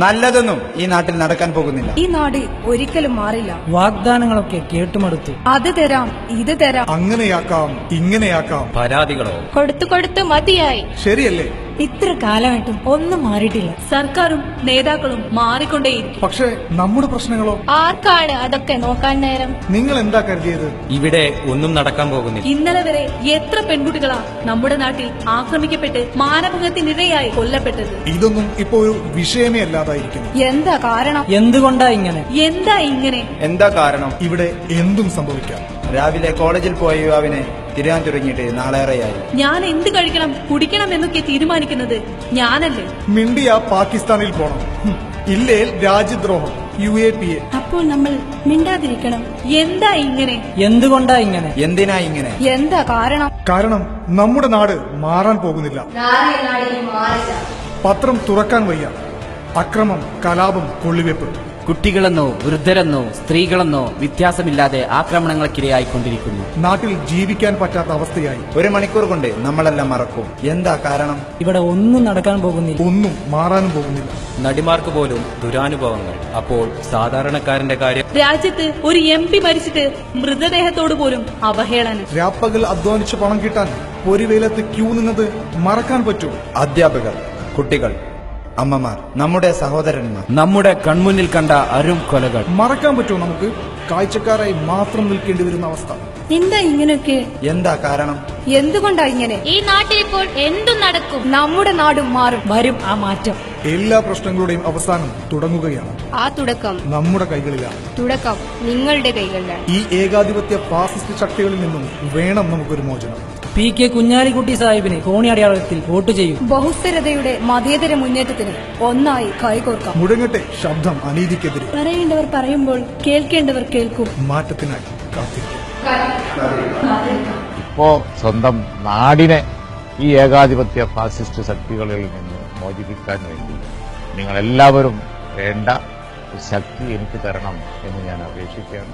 നല്ലതൊന്നും ഈ നാട്ടിൽ നടക്കാൻ പോകുന്നില്ല. ഈ നാട് ഒരിക്കലും മാറില്ല. വാഗ്ദാനങ്ങളൊക്കെ കേട്ടുമടുത്തു. അത് തരാം, ഇത് തരാം, അങ്ങനെയാക്കാം, ഇങ്ങനെയാക്കാം. പരാതികളോ? കൊടുത്തു മതിയായി. ശരിയല്ലേ? ഇത്ര കാലമായിട്ടും ഒന്നും മാറിയിട്ടില്ല. സർക്കാരും നേതാക്കളും മാറിക്കൊണ്ടേയിരിക്കും. പക്ഷേ നമ്മുടെ പ്രശ്നങ്ങളോ? ആർക്കാണ് അതൊക്കെ നോക്കാൻ നേരം? നിങ്ങൾ എന്താ കരുതിയത്? ഇവിടെ ഒന്നും നടക്കാൻ പോകുന്നില്ല. ഇന്നലെ വരെ എത്ര പെൺകുട്ടികളാ നമ്മുടെ നാട്ടിൽ ആക്രമിക്കപ്പെട്ട് മാനഭംഗത്തിനിരയായി കൊല്ലപ്പെട്ടത്? ഇതൊന്നും ഇപ്പോ ഒരു വിഷയമേ അല്ലാതായിരിക്കുന്നു. എന്താ കാരണം? എന്തുകൊണ്ടാ ഇങ്ങനെ? എന്താ കാരണം? ഇവിടെ എന്തും സംഭവിക്കാം. രാവിലെ കോളേജിൽ പോയ യുവാവിനെ തിരിയാൻ തുടങ്ങിയിട്ട് നാളേറെയായി. ഞാൻ എന്ത് കഴിക്കണം കുടിക്കണം എന്നൊക്കെ തീരുമാനിക്കുന്നത് ഞാനല്ലേ? മിണ്ടിയ പാകിസ്ഥാനിൽ പോണം, ഇല്ലേൽ രാജ്യദ്രോഹം, UAPA. അപ്പോൾ നമ്മൾ മിണ്ടാതിരിക്കണം. എന്താ ഇങ്ങനെ? എന്തുകൊണ്ടാ ഇങ്ങനെ? എന്തിനാ ഇങ്ങനെ? എന്താ കാരണം? കാരണം നമ്മുടെ നാട് മാറാൻ പോകുന്നില്ല. പത്രം തുറക്കാൻ വയ്യ. അക്രമം, കലാപം, കൊള്ളിവെപ്പ്. കുട്ടികളെന്നോ വൃദ്ധരെന്നോ സ്ത്രീകളെന്നോ വ്യത്യാസമില്ലാതെ ആക്രമണങ്ങൾക്കിരയായിക്കൊണ്ടിരിക്കുന്നു. നാട്ടിൽ ജീവിക്കാൻ പറ്റാത്ത അവസ്ഥയായി. 1 മണിക്കൂർ കൊണ്ട് നമ്മളെല്ലാം മറക്കും. എന്താ കാരണം? ഇവിടെ ഒന്നും നടക്കാൻ പോകുന്നില്ല. ഒന്നും മാറാനും പോകുന്നില്ല. നടിമാർക്ക് പോലും ദുരാനുഭവങ്ങൾ. അപ്പോൾ സാധാരണക്കാരന്റെ കാര്യം? രാജ്യത്ത് ഒരു MP മരിച്ചിട്ട് മൃതദേഹത്തോട് പോലും അവഹേളനം. രാപ്പകൽ അധ്വാനിച്ച് പണം കിട്ടാൻ പൊരിവെയിലത്ത് ക്യൂ നിന്നത് മറക്കാൻ പറ്റുമോ? അധ്യാപകർ, കുട്ടികൾ, അമ്മമാർ, നമ്മുടെ സഹോദരന്മാർ, നമ്മുടെ കൺമുന്നിൽ കണ്ട അരും കൊലകൾ മറക്കാൻ പറ്റുമോ നമുക്ക്? കാഴ്ചക്കാരായി മാത്രം നിൽക്കേണ്ടി വരുന്ന അവസ്ഥ. എന്താ ഇങ്ങനെയൊക്കെ? എന്താ കാരണം? എന്തുകൊണ്ടാ ഇങ്ങനെ? ഈ നാട്ടിൽ ഇപ്പോൾ എന്തും നടക്കും. നമ്മുടെ നാടും മാറും. വരും ആ മാറ്റം. എല്ലാ പ്രശ്നങ്ങളുടെയും അവസാനം തുടങ്ങുകയാണ്. ആ തുടക്കം നമ്മുടെ കൈകളിലാണ്. തുടക്കം നിങ്ങളുടെ കൈകളിലാണ്. ഈ ഏകാധിപത്യ ഫാസിസ്റ്റ് ശക്തികളിൽ നിന്നും വേണം നമുക്കൊരു മോചനം. PK കുഞ്ഞാലിക്കുട്ടി സാഹിബിന് കോണി അടയാളത്തിൽ വോട്ട് ചെയ്യും. ബഹുസ്വരതയുടെ മതേതര മുന്നേറ്റത്തിന് ഒന്നായി കൈകോർക്കാം. മുഴങ്ങട്ടെ ശബ്ദം അനീതിക്കെതിരെ. പറയേണ്ടവർ പറയുമ്പോൾ കേൾക്കേണ്ടവർ കേൾക്കും. മാറ്റത്തിനായി കാത്തിരിക്കും. ഇപ്പോ സ്വന്തം നാടിനെ ഈ ഏകാധിപത്യ ഫാസിസ്റ്റ് ശക്തികളിൽ നിന്ന് മോചിപ്പിക്കാൻ വേണ്ടി നിങ്ങളെല്ലാവരും വേണ്ട ശക്തി എനിക്ക് തരണം എന്ന് ഞാൻ അപേക്ഷിക്കുകയാണ്.